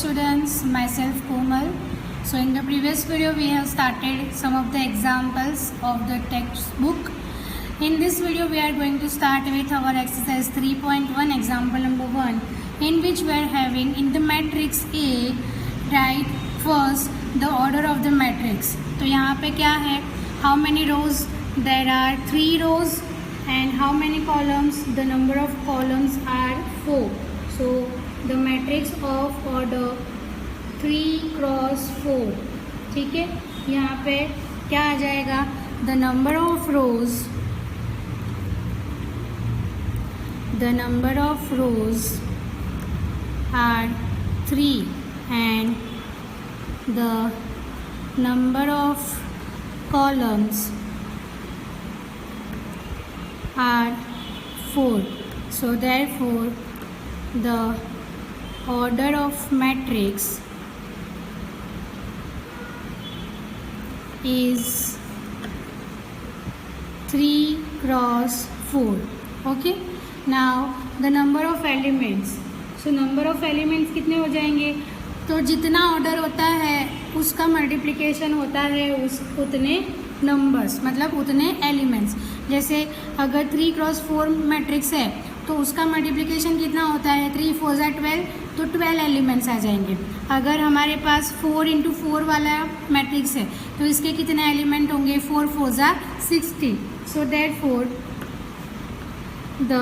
students, myself Komal. So in the previous video we have started some of the examples of the textbook. In this video we are going to start with our exercise 3.1 example number 1, in which we are having in the matrix A, write first the order of the matrix. तो यहाँ पे क्या है, how many rows? There are 3 rows. And how many columns? The number of columns are 4. So the matrix of order 3 cross 4. ठीक है, यहाँ पे क्या आ जाएगा? The number of rows are 3 and the number of columns are 4. So therefore the order of matrix is 3 cross 4. Okay, now the number of elements. So number of elements कितने हो जाएंगे? तो जितना ऑर्डर होता है उसका मल्टीप्लिकेशन होता है उतने नंबर्स, मतलब उतने एलिमेंट्स. जैसे अगर 3 क्रॉस 4 मैट्रिक्स है तो उसका मल्टीप्लिकेशन कितना होता है? 3 4 ज़ा 12, तो 12 एलिमेंट्स आ जाएंगे. अगर हमारे पास 4 इंटू 4 वाला मैट्रिक्स है तो इसके कितने एलिमेंट होंगे? 4 4 ज़ा 16. So therefore the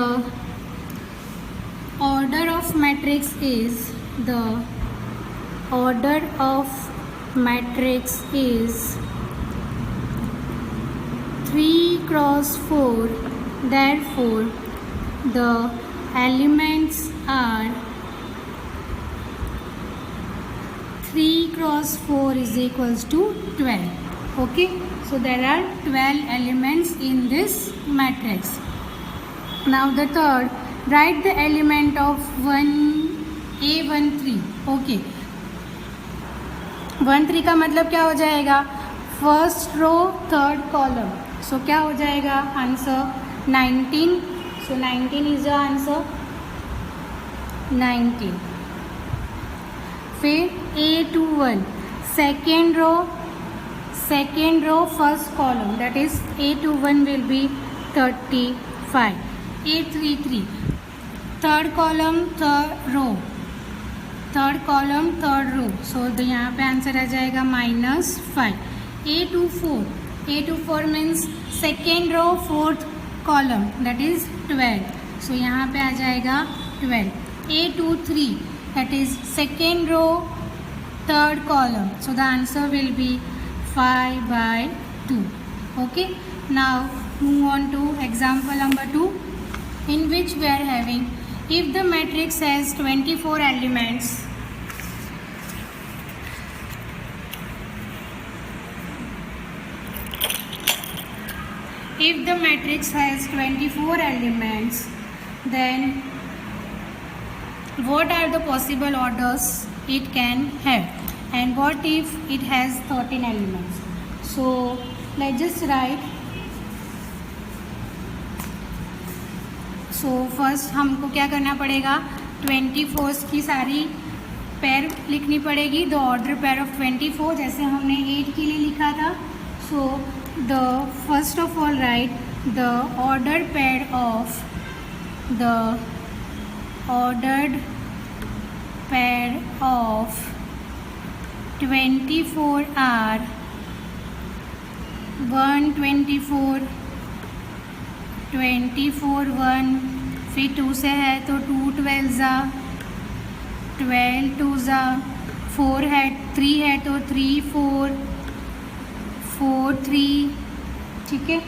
order of matrix is 3 cross 4. Therefore the elements are 3 cross 4 is equals to 12. Okay, so there are 12 elements in this matrix. Now the third, write the element of 1A13. Okay, 1 3 का मतलब क्या हो जाएगा? First row third column. So क्या हो जाएगा answer? 19. So 19 is the answer. 19. फिर A21 second row first column, that is A21 will be 35. A33 third column third row. So यहाँ पे आंसर आ जाएगा -5. A24 means second row fourth column, that is 12. So यहाँ पे आ जाएगा 12. A23 that is second row third column. So the answer will be 5/2. Okay, now move on to example number 2, in which we are having, if the matrix has 24 elements, then what are the possible orders it can have, and what if it has 13 elements? So let's just write. So first हमको क्या करना पड़ेगा? 24 की सारी pair लिखनी पड़ेगी. The order pair of 24, जैसे हमने 8 के लिए लिखा था. So the first of all write the ordered pair of 24 are 1 24 24 1. फिर 2 से है तो 2 12 ज़ा 12 2 ज़ा 4 है 3 है तो 3 4 4 3. ठीक है,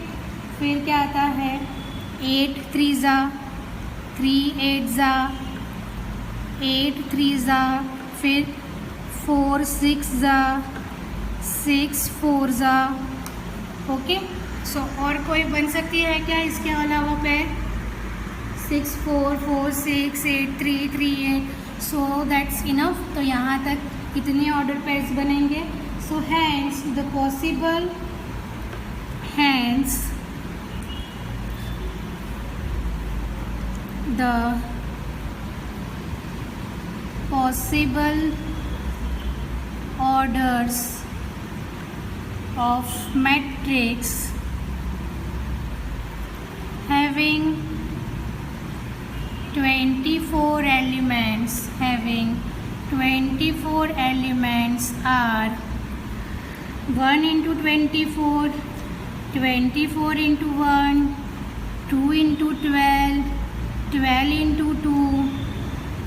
फिर क्या आता है? 8 3 ज़ा 3 8 ज़ा 8 3 ज़ा. फिर 4 6 ज़ा 6 4 ज़ा. ओके, सो और कोई बन सकती है क्या इसके अलावा पेयर? 6 4 4 6 8 3 3 8. So that's enough. तो यहाँ तक कितने ऑर्डर पेयर्स बनेंगे? So hence the possible the possible orders of matrix having 24 elements are 1 into 24, 24 into 1, 2 into 12, 12 into 2,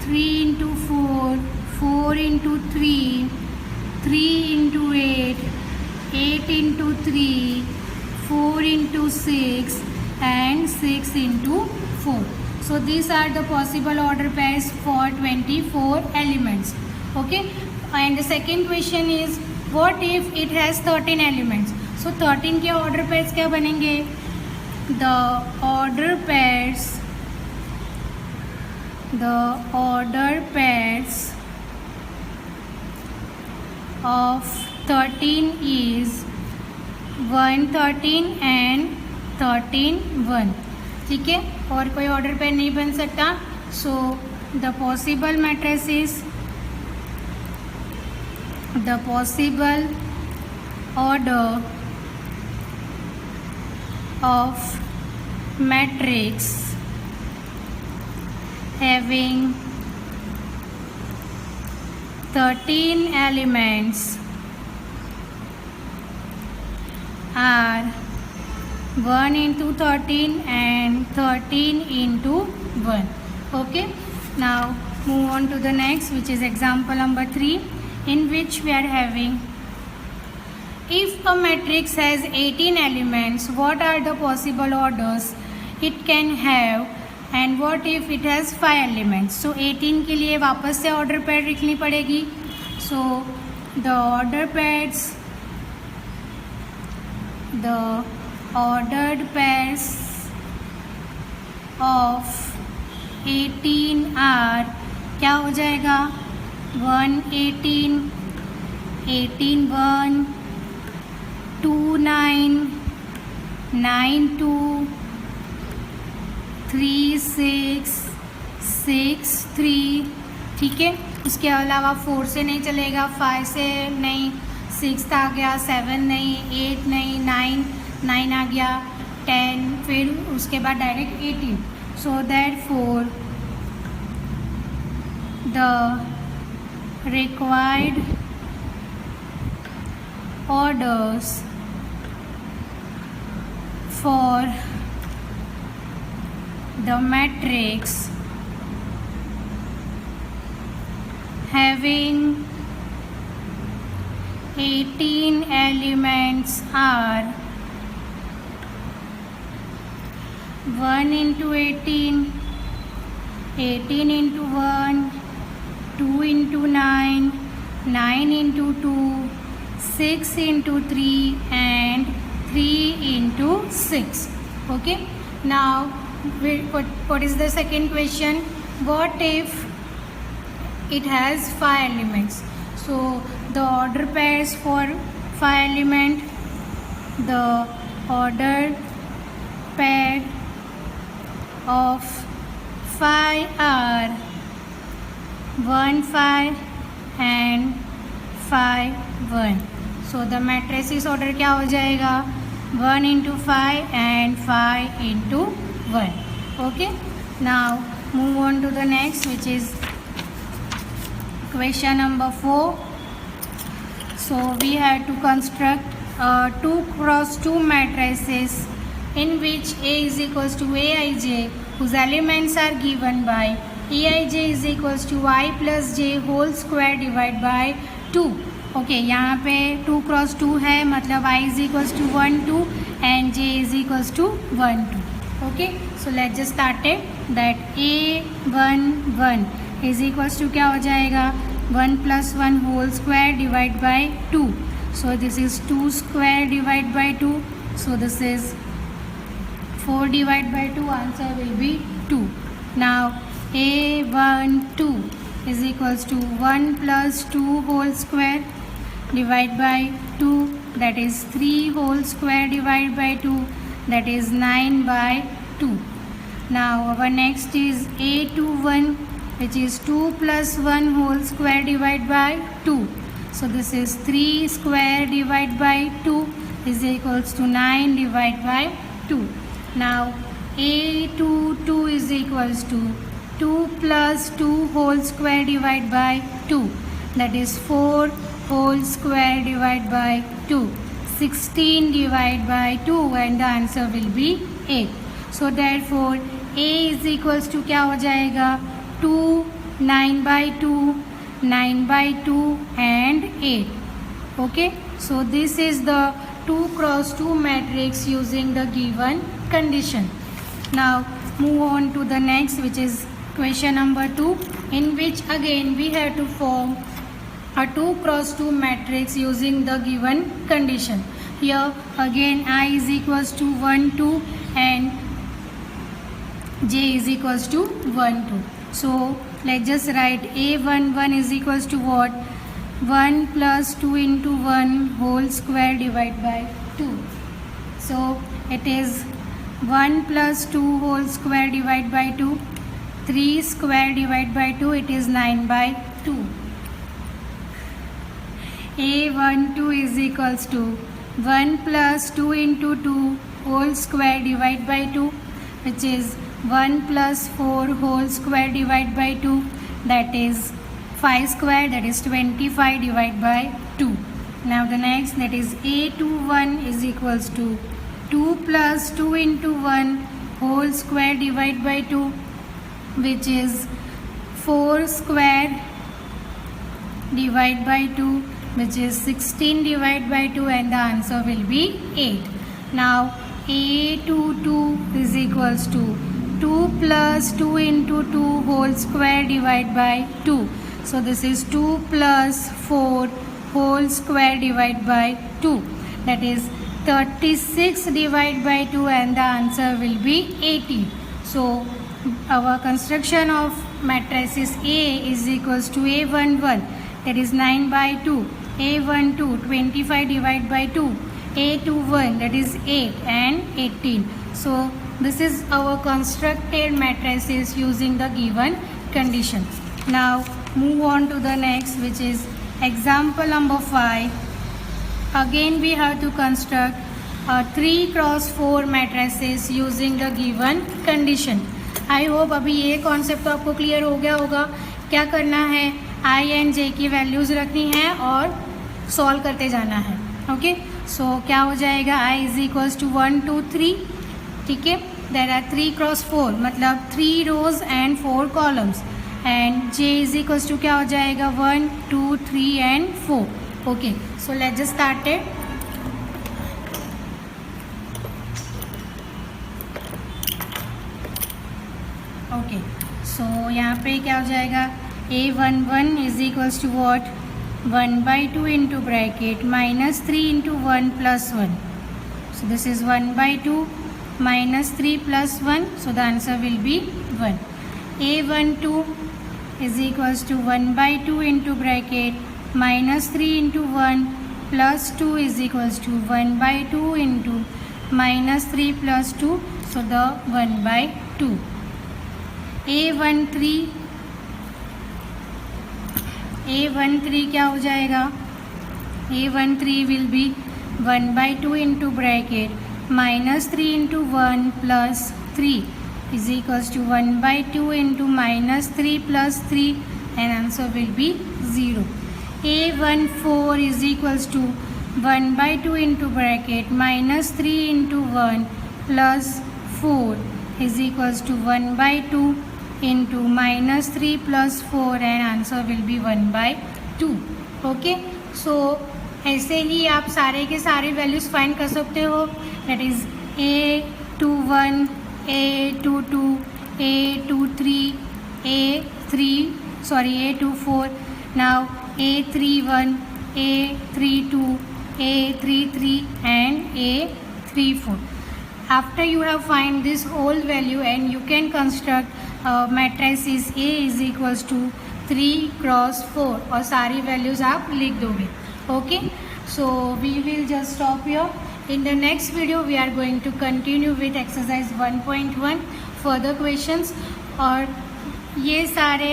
3 into 4, 4 into 3, 3 into 8, 8 into 3, 4 into 6 and 6 into 4. So these are the possible order pairs for 24 elements. Okay, and the second question is what if it has 13 elements? So 13 के order pairs क्या बनेंगे? The order pairs of 13 is 1 13 and 13 1. ठीक है, और कोई order pair नहीं बन सकता. So the possible matrices, the possible order of matrix having 13 elements are 1 into 13 and 13 into 1. Okay, now move on to the next, which is example number 3, in which we are having, if a matrix has 18 elements, what are the possible orders it can have, and what if it has 5 elements? So 18 के लिए वापस से order pair लिखनी पड़ेगी. So the ordered pairs of 18 are, क्या हो जाएगा? 1 18, 18 1, 2 9, 9 2, 3 6, 6 3. ठीक है, उसके अलावा 4 से नहीं चलेगा, 5 से नहीं, 6 आ गया, 7 नहीं, 8 नहीं, 9 आ गया, 10, फिर उसके बाद direct 18. So therefore the required orders for the matrix having 18 elements are 1 into 18, 18 into 1, 2 into 9, 9 into 2, 6 into 3 and 3 into 6. Okay, now what is the second question? What if it has 5 elements? So the order pairs for 5 element, the order pair of 5 are 1 5 and 5 1. So the matrices order क्या हो जाएगा? 1 into 5 and 5 into 1. Okay, now move on to the next, which is question number 4. So we have to construct 2 cross 2 matrices in which A is equals to Aij, whose elements are given by Eij is equals to I plus j whole square divided by 2. Okay, यहाँ पे 2 cross 2 है, मतलब I is equals to 1 2 and j is equals to 1 2. Okay, so let's just start it. That A1 1 is equals to क्या हो जाएगा? 1 plus 1 whole square divided by 2. So this is 2 square divided by 2. So this is 4 divided by 2. Answer will be 2. Now A1 2 is equals to 1 plus 2 whole square divided by 2. That is 3 whole square divided by 2. That is 9 by 2. Now our next is A21, which is 2 plus 1 whole square divided by 2. So this is 3 square divided by 2 is equals to 9 divided by 2. Now A22 is equals to 2 plus 2 whole square divided by 2. That is 4 whole square divided by 2. 16 divided by 2 and the answer will be 8. So therefore A is equals to क्या हो जाएगा 2, 9 by 2, 9 by 2 and 8. Okay. So this is the 2 cross 2 matrix using the given condition. Now move on to the next, which is question number 2, in which again we have to form a 2 cross 2 matrix using the given condition. Here again I is equals to 1, 2 and J is equals to 1, 2. So let's just write A11 is equals to what? 1 plus 2 into 1 whole square divided by 2. So it is 1 plus 2 whole square divided by 2. 3 square divided by 2, it is 9 by 2. A12 is equals to 1 plus 2 into 2 whole square divided by 2, which is 1 plus 4 whole square divided by 2, that is 5 square, that is 25 divided by 2. Now the next, that is A21 is equals to 2 plus 2 into 1 whole square divided by 2, which is 4 square divided by 2, which is 16 divided by 2 and the answer will be 8. Now A22 is equals to 2 plus 2 into 2 whole square divided by 2. So this is 2 plus 4 whole square divided by 2. That is 36 divided by 2 and the answer will be 80. So our construction of matrices A is equals to A11, that is 9 by 2. A12 25 divided by 2. A21, that is 8 and 18. So this is our constructed matrices using the given condition. Now move on to the next, which is example number 5. Again we have to construct a 3 cross 4 matrices using the given condition. I hope अभी ये concept तो आपको clear हो गया होगा. क्या करना है, आई एंड जे की वैल्यूज़ रखनी है और सॉल्व करते जाना है. ओके. सो क्या हो जाएगा, आई इज इक्वल्स टू 1 2 3. ठीक है. देयर आर 3 क्रॉस 4 मतलब 3 rows and 4 columns. And J is equals to क्या हो जाएगा 1 2 3 and 4. Okay. So let's just start it. Okay. So यहाँ पे क्या हो जाएगा, A11 is equals to what 1 by 2 into bracket minus 3 into 1 plus 1. So this is 1 by 2 minus 3 plus 1. So the answer will be 1. A12 is equals to 1 by 2 into bracket minus 3 into 1 plus 2 is equals to 1 by 2 into minus 3 plus 2. So the 1 by 2. A13 क्या हो जाएगा, A13 will be 1 by 2 into bracket minus 3 into 1 plus 3 is equals to 1 by 2 into minus 3 plus 3 and answer will be 0. A14 is equals to 1 by 2 into bracket minus 3 into 1 plus 4 is equals to 1 by 2 into minus 3 plus 4 and answer will be 1 by 2. Okay. सो ऐसे ही आप सारे के सारे values find कर सकते हो. That is A21, A22, A23, A24, now A31, A32, A33 and A34. After you have find this whole value and you can construct matrices A is equals to 3 cross 4 और सारी values आप लिख दोगे. Okay. So we will just stop here. In the next video we are going to continue with exercise 1.1 further questions. और ये सारे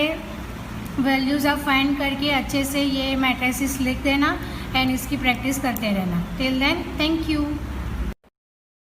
values आप find करके अच्छे से ये मैट्रिसेस लिख देना एंड इसकी प्रैक्टिस करते रहना। Till then, thank you.